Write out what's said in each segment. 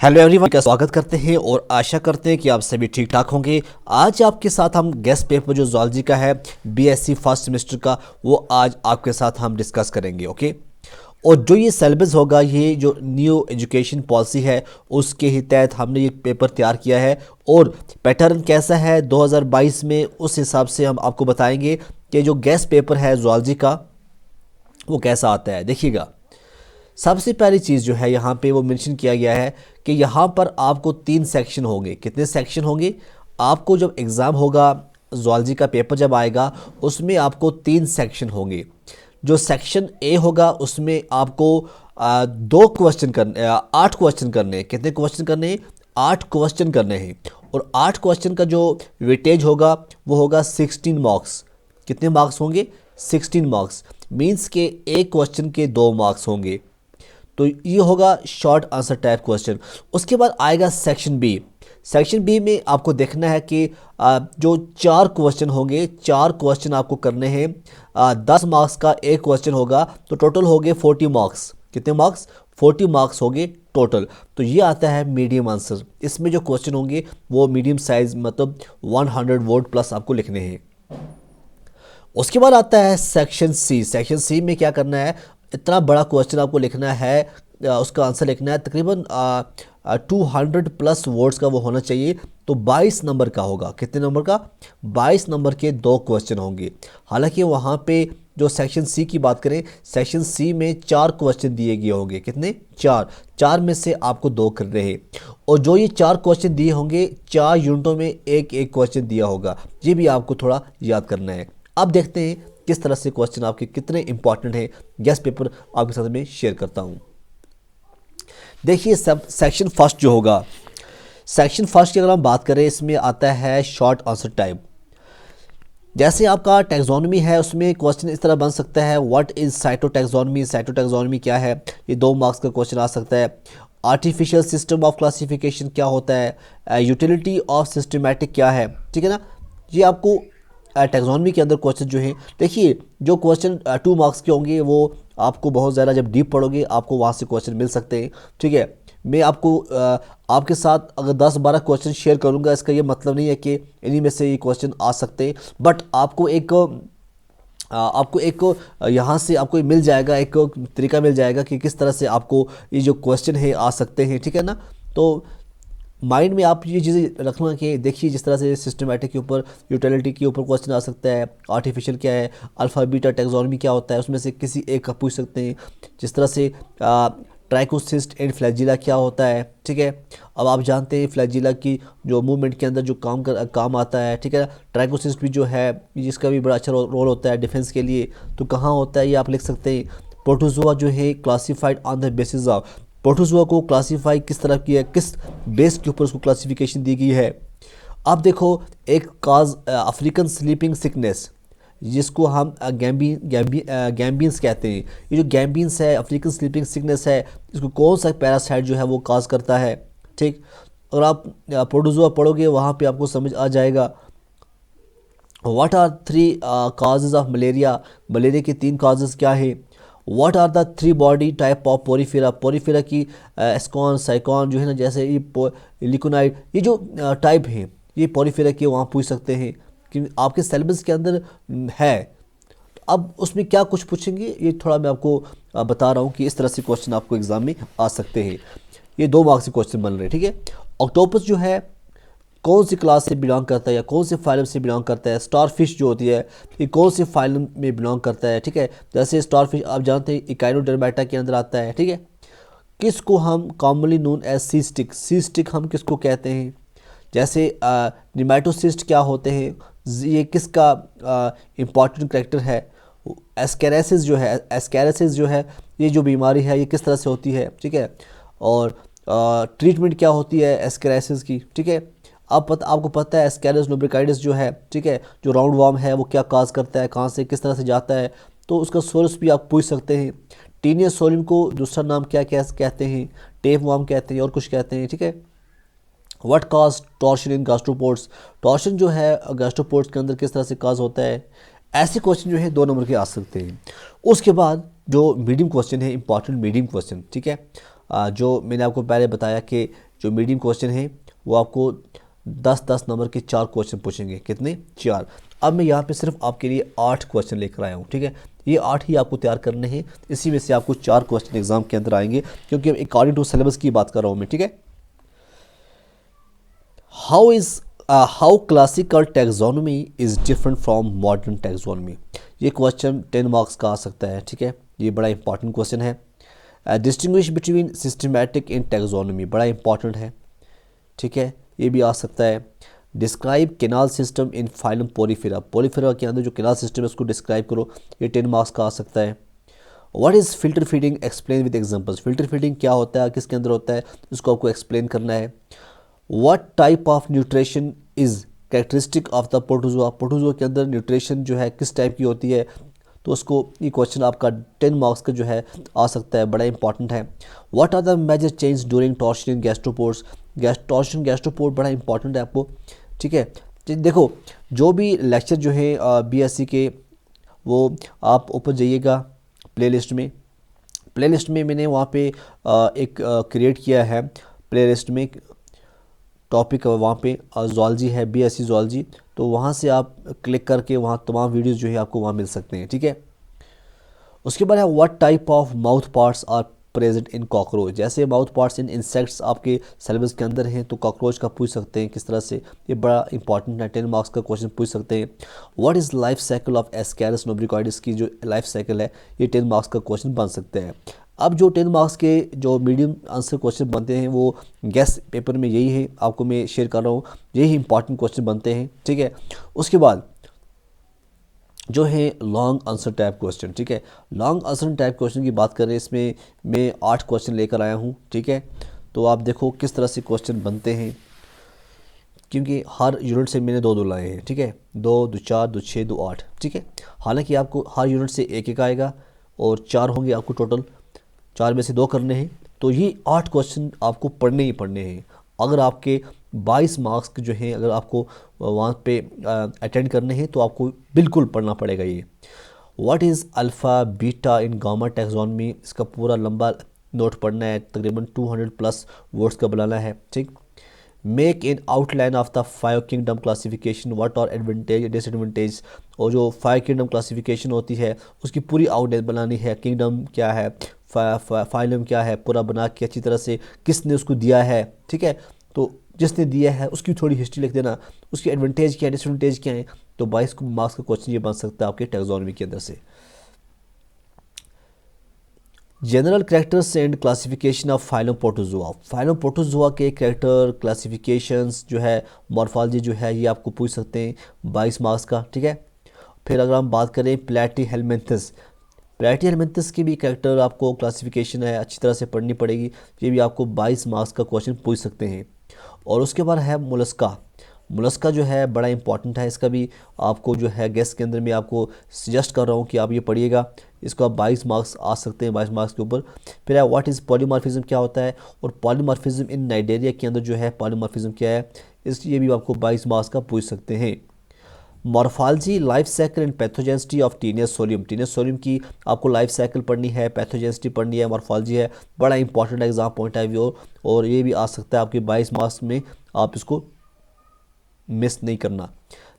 Hello everyone का स्वागत करते हैं और आशा करते हैं कि आप सभी ठीक ठाक होंगे। आज आपके साथ हम गेस्ट पेपर जो जूलॉजी का है बीएससी फर्स्ट सेमेस्टर का वो आज आपके साथ हम डिस्कस करेंगे। ओके, और जो ये सिलेबस होगा, ये जो न्यू एजुकेशन पॉलिसी है उसके ही तहत हमने ये पेपर तैयार किया है और पैटर्न कैसा है 2022 में उस हिसाब से हम आपको बताएंगे कि जो गेस्ट पेपर है जूलॉजी का वो कैसा आता है। देखिएगा, सबसे पहली चीज़ जो है यहाँ पे वो मेंशन किया गया है कि यहाँ पर आपको 3 सेक्शन होंगे। कितने सेक्शन होंगे? आपको जब एग्ज़ाम होगा, जूलॉजी का पेपर जब आएगा उसमें आपको 3 सेक्शन होंगे। जो सेक्शन ए होगा उसमें आपको 2 क्वेश्चन करने 8 क्वेश्चन करने हैं। कितने क्वेश्चन करने हैं? 8 क्वेश्चन करने हैं। और 8 क्वेश्चन का जो वेटेज होगा वो होगा 16 मार्क्स। कितने मार्क्स होंगे? 16 मार्क्स। मीन्स के एक क्वेश्चन के 2 मार्क्स होंगे। तो ये होगा शॉर्ट आंसर टाइप क्वेश्चन। उसके बाद आएगा सेक्शन बी। सेक्शन बी में आपको देखना है कि जो 4 क्वेश्चन होंगे, 4 क्वेश्चन आपको करने हैं। 10 मार्क्स का एक क्वेश्चन होगा तो टोटल हो गए 40 मार्क्स। कितने मार्क्स? 40 मार्क्स हो गए टोटल। तो ये आता है मीडियम आंसर। इसमें जो क्वेश्चन होंगे वो मीडियम साइज, मतलब 100 वर्ड प्लस आपको लिखने हैं। उसके बाद आता है सेक्शन सी। सेक्शन सी में क्या करना है? इतना बड़ा क्वेश्चन आपको लिखना है, उसका आंसर लिखना है। तकरीबन 200 प्लस वर्ड्स का वो होना चाहिए। तो 22 नंबर का होगा। कितने नंबर का? 22 नंबर के 2 क्वेश्चन होंगे। हालांकि वहाँ पे जो सेक्शन सी की बात करें, सेक्शन सी में 4 क्वेश्चन दिए गए होंगे। कितने? 4 में से आपको 2 करने हैं। और जो ये 4 क्वेश्चन दिए होंगे, 4 यूनिटों में एक एक क्वेश्चन दिया होगा। ये भी आपको थोड़ा याद करना है। अब देखते हैं किस तरह से क्वेश्चन आपके कितने इंपॉर्टेंट हैं। गेस्ट पेपर आपके साथ में शेयर करता हूं। देखिए, सब सेक्शन फर्स्ट जो होगा, सेक्शन फर्स्ट की अगर हम बात करें, इसमें आता है शॉर्ट आंसर टाइप। जैसे आपका टैक्सोनॉमी है, उसमें क्वेश्चन इस तरह बन सकता है, व्हाट इज साइटोटैक्सोनॉमी? साइटोटैक्सोनॉमी क्या है? ये 2 मार्क्स का क्वेश्चन आ सकता है। आर्टिफिशियल सिस्टम ऑफ क्लासिफिकेशन क्या होता है? यूटिलिटी ऑफ सिस्टमैटिक क्या है? ठीक है ना। ये आपको टैक्सोनॉमी के अंदर क्वेश्चन जो हैं, देखिए जो क्वेश्चन 2 मार्क्स के होंगे वो आपको बहुत ज़्यादा जब डीप पढ़ोगे आपको वहाँ से क्वेश्चन मिल सकते हैं। ठीक है, मैं आपको आपके साथ अगर 10-12 क्वेश्चन शेयर करूँगा, इसका ये मतलब नहीं है कि इन्हीं में से ये क्वेश्चन आ सकते हैं। बट आपको एक यहाँ से आपको मिल जाएगा, एक तरीका मिल जाएगा कि किस तरह से आपको ये जो क्वेश्चन है आ सकते हैं। ठीक है ना। तो माइंड में आप ये चीज़ें रखना कि देखिए, जिस तरह से सिस्टमैटिक के ऊपर, यूटिलिटी के ऊपर क्वेश्चन आ सकता है, आर्टिफिशियल क्या है, अल्फा बीटा टैक्सोनॉमी क्या होता है, उसमें से किसी एक का पूछ सकते हैं। जिस तरह से ट्राइकोसिस्ट एंड फ्लैजिला क्या होता है। ठीक है, अब आप जानते हैं फ्लैजिला की जो मूवमेंट के अंदर जो काम आता है। ठीक है, ट्राइकोसिस्ट भी जो है जिसका भी बड़ा अच्छा रोल होता है डिफेंस के लिए, तो कहाँ होता है ये आप लिख सकते हैं। प्रोटोजोआ जो है classified on the basis of, protozoa को क्लासीफाई किस तरह किया है, किस बेस के ऊपर उसको क्लासिफिकेशन दी गई है। अब देखो, एक काज अफ्रीकन स्लीपिंग सिकनेस, जिसको हम गैम्बियंस कहते हैं। ये जो गैम्बियंस है, अफ्रीकन स्लीपिंग सिकनेस है, इसको कौन सा पैरासाइट जो है वो काज करता है। ठीक, और आप प्रोटोजोआ पढ़ोगे वहाँ पे आपको समझ आ जाएगा। What are 3 causes of malaria? Malaria के 3 काजेज क्या है? What are the 3 body type of Porifera? Porifera की एस्कॉन, साइकॉन जो है ना, जैसे ये लिकोनाइड, ये जो टाइप हैं ये पोरीफेरा के वहाँ पूछ सकते हैं कि आपके सिलेबस के अंदर है। अब उसमें क्या कुछ पूछेंगे ये थोड़ा मैं आपको बता रहा हूँ कि इस तरह से क्वेश्चन आपको एग्जाम में आ सकते हैं। ये 2 मार्क्स के क्वेश्चन बन रहे हैं। ठीक है, ऑक्टोपस जो है कौन सी क्लास से बिलोंग करता है या कौन से फाइलम से बिलोंग करता है? स्टारफिश जो होती है ये कौन से फाइलम में बिलोंग करता है? ठीक है, जैसे स्टारफिश आप जानते हैं इकाइनोडर्मेटा के अंदर आता है। ठीक है, किसको हम कॉमनली नोन एज सी स्टिक, सी स्टिक हम किसको कहते हैं? जैसे निमेटोसिस्ट क्या होते हैं, ये किसका इम्पॉर्टेंट करेक्टर है? एस्केरेसिस जो है, एस्केरेसिस जो है ये जो बीमारी है ये किस तरह से होती है? ठीक है, और ट्रीटमेंट क्या होती है एस्केरेसिस की? ठीक है, आपको पता है एस्केरिस लुब्रिकाइडिस जो है, ठीक है, जो राउंड वार्म है वो क्या काज करता है, कहाँ से किस तरह से जाता है, तो उसका सोर्स भी आप पूछ सकते हैं। टीनियस सोलिन को दूसरा नाम क्या कहते हैं? टेप वार्म कहते हैं और कुछ कहते हैं। ठीक है, what cause torsion in gastropods? Torsion जो है गैस्ट्रोपोड्स के अंदर किस तरह से काज होता है? ऐसे क्वेश्चन जो है 2 नंबर के आ सकते हैं। उसके बाद जो मीडियम क्वेश्चन है, इंपॉर्टेंट मीडियम क्वेश्चन, ठीक है, जो मैंने आपको पहले बताया कि जो मीडियम क्वेश्चन है वो आपको 10-10 नंबर के 4 क्वेश्चन पूछेंगे। कितने? 4। अब मैं यहाँ पे सिर्फ आपके लिए 8 क्वेश्चन लेकर आया हूँ, ठीक है। ये 8 ही आपको तैयार करने हैं, इसी में से आपको 4 क्वेश्चन एग्जाम के अंदर आएंगे, क्योंकि अकॉर्डिंग टू सिलेबस की बात कर रहा हूँ मैं, ठीक है। How classical taxonomy is different from modern taxonomy. ये क्वेश्चन 10 मार्क्स का आ सकता है, ठीक है। ये बड़ा इंपॉर्टेंट क्वेश्चन है। डिस्टिंग्विश बिटवीन सिस्टमैटिक इन टैक्सोनॉमी, बड़ा इंपॉर्टेंट है, ठीक है। ये भी आ सकता है। Describe canal system in phylum Porifera, Porifera के अंदर जो कैनाल सिस्टम है उसको डिस्क्राइब करो, ये 10 मार्क्स का आ सकता है। What is filter feeding, explain with examples. Filter feeding क्या होता है, किसके अंदर होता है, उसको आपको एक्सप्लेन करना है। What type of nutrition is characteristic of the protozoa, protozoa के अंदर न्यूट्रिशन जो है किस टाइप की होती है, तो उसको ये क्वेश्चन आपका 10 मार्क्स का जो है आ सकता है, बड़ा इंपॉर्टेंट है। What are the major change during torsion in gastropods, torsion gastropod बड़ा इंपॉर्टेंट है आपको, ठीक है। देखो जो भी लेक्चर जो है बीएससी के, वो आप ऊपर जाइएगा प्लेलिस्ट में मैंने वहाँ पे एक क्रिएट किया है प्लेलिस्ट में टॉपिक, वहाँ पे ज़ूलॉजी है, बीएससी ज़ूलॉजी, तो वहाँ से आप क्लिक करके वहाँ तमाम वीडियोस जो है आपको वहाँ मिल सकते हैं, ठीक है। उसके बाद है what type of mouth parts are present in cockroach, जैसे माउथ पार्ट्स इन इंसेक्ट्स आपके सिलेबस के अंदर हैं, तो कॉकरोच का पूछ सकते हैं किस तरह से, ये बड़ा इंपॉर्टेंट है, 10 मार्क्स का क्वेश्चन पूछ सकते हैं। What is life cycle of ascaris lumbricoides, की जो लाइफ साइकिल है ये 10 मार्क्स का क्वेश्चन बन सकते हैं। अब जो 10 मार्क्स के जो मीडियम आंसर क्वेश्चन बनते हैं वो गेस पेपर में यही है, आपको मैं शेयर कर रहा हूँ, यही इंपॉर्टेंट क्वेश्चन बनते हैं, ठीक है। उसके बाद जो है लॉन्ग आंसर टाइप क्वेश्चन, ठीक है। लॉन्ग आंसर टाइप क्वेश्चन की बात करें, इसमें मैं 8 क्वेश्चन लेकर आया हूँ, ठीक है। तो आप देखो किस तरह से क्वेश्चन बनते हैं, क्योंकि हर यूनिट से मैंने 2-2 लाए हैं, ठीक है। 2, 2, 4, 2, 6, 2, 8, ठीक है। हालांकि आपको हर यूनिट से एक एक आएगा और 4 होंगे आपको टोटल, 4 में से 2 करने हैं, तो ये 8 क्वेश्चन आपको पढ़ने ही पढ़ने हैं। अगर आपके 22 मार्क्स जो हैं अगर आपको वहाँ पे अटेंड करने हैं तो आपको बिल्कुल पढ़ना पड़ेगा ये। What is alpha beta in gamma taxonomy, इसका पूरा लंबा नोट पढ़ना है, तकरीबन 200+ वर्ड्स का बनाना है, ठीक। Make in outline of the 5 kingdom classification, what are advantage disadvantage, और जो 5 किंगडम क्लासिफिकेशन होती है उसकी पूरी आउटलाइन बनानी है, किंगडम क्या है, फाइलम क्या है, पूरा बना के अच्छी तरह से किसने उसको दिया है, ठीक है। तो जिसने दिया है उसकी थोड़ी हिस्ट्री लिख देना, उसकी एडवांटेज क्या है, डिसएडवांटेज क्या है, तो 22 मार्क्स का क्वेश्चन ये बन सकता है आपके टैक्सोनॉमी के अंदर से। General characters and classification of phylum protozoa, phylum protozoa के कैरेक्टर क्लासिफिकेशंस जो है, मॉर्फोलॉजी जो है, ये आपको पूछ सकते हैं 22 मार्क्स का, ठीक है। फिर अगर हम बात करें प्लेटीहेल्मिन्थस, प्लेटीहेल्मिन्थस की भी कैरेक्टर आपको क्लासिफिकेशन है, अच्छी तरह से पढ़नी पड़ेगी, ये भी आपको 22 मार्क्स का क्वेश्चन पूछ सकते हैं। और उसके बाद है मोलस्का, मोलस्का जो है बड़ा इंपॉर्टेंट है, इसका भी आपको जो है गेस्ट के अंदर मैं आपको सजेस्ट कर रहा हूँ कि आप ये पढ़िएगा, इसको आप 22 मार्क्स आ सकते हैं 22 मार्क्स के ऊपर। फिर है व्हाट इज़ पॉलीमॉर्फिज्म, क्या होता है, और पॉलीमॉर्फिज्म इन नाइडेरिया के अंदर जो है पॉलीमॉर्फिज्म क्या है, ये भी आपको 22 मार्क्स का पूछ सकते हैं। Morphology life cycle and pathogenicity of taenia solium, taenia solium की आपको लाइफ साइकिल पढ़नी है, पैथोजेनिसिटी पढ़नी है, मॉर्फोलॉजी है, बड़ा important exam point of view, और ये भी आ सकता है आपके 22 मार्क्स में, आप इसको मिस नहीं करना।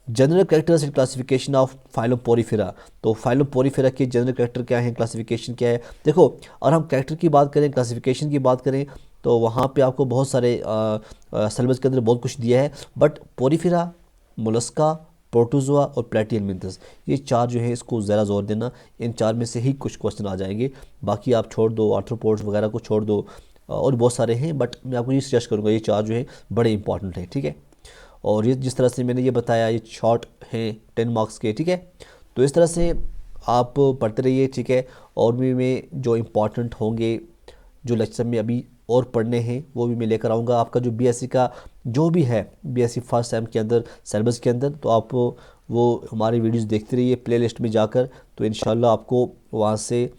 General characters and classification of phylum Porifera, तो फाइलम पोरीफेरा के जनरल कैरेक्टर क्या है, क्लासिफिकेशन क्या है। देखो और हम कैरेक्टर की बात करें, क्लासिफिकेशन की बात करें, तो वहाँ पे आपको बहुत सारे सिलेबस के अंदर बहुत कुछ दिया है, बट पोरीफेरा, मोलस्का, प्रोटोजोआ और प्लेटीहेल्मिन्थस, ये 4 जो है इसको ज़रा जोर देना, इन 4 में से ही कुछ क्वेश्चन आ जाएंगे, बाकी आप छोड़ दो, आर्थ्रोपोड्स वगैरह को छोड़ दो, और बहुत सारे हैं, बट मैं आपको ये सजेस्ट करूँगा ये 4 जो है बड़े इंपॉर्टेंट हैं, ठीक है। और ये जिस तरह से मैंने ये बताया ये शॉर्ट हैं 10 मार्क्स के, ठीक है। तो इस तरह से आप पढ़ते रहिए, ठीक है। और भी मैं जो इम्पॉर्टेंट होंगे जो लेक्चर में अभी और पढ़ने हैं वो भी मैं लेकर आऊँगा। आपका जो बीएससी का जो भी है बीएससी फर्स्ट सेम के अंदर सिलेबस के अंदर, तो आप वो हमारी वीडियोस देखते रहिए प्लेलिस्ट में जाकर, तो इंशाल्लाह आपको वहाँ से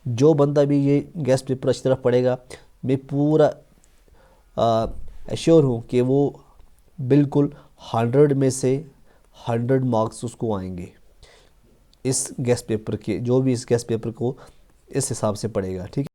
जो बंदा भी ये गेस्ट पेपर अच्छी तरह पढ़ेगा, मैं पूरा एश्योर हूँ कि वो बिल्कुल 100 में से 100 मार्क्स उसको आएंगे। इस गेस्ट पेपर के जो भी इस गेस्ट पेपर को इस हिसाब से पढ़ेगा, ठीक है।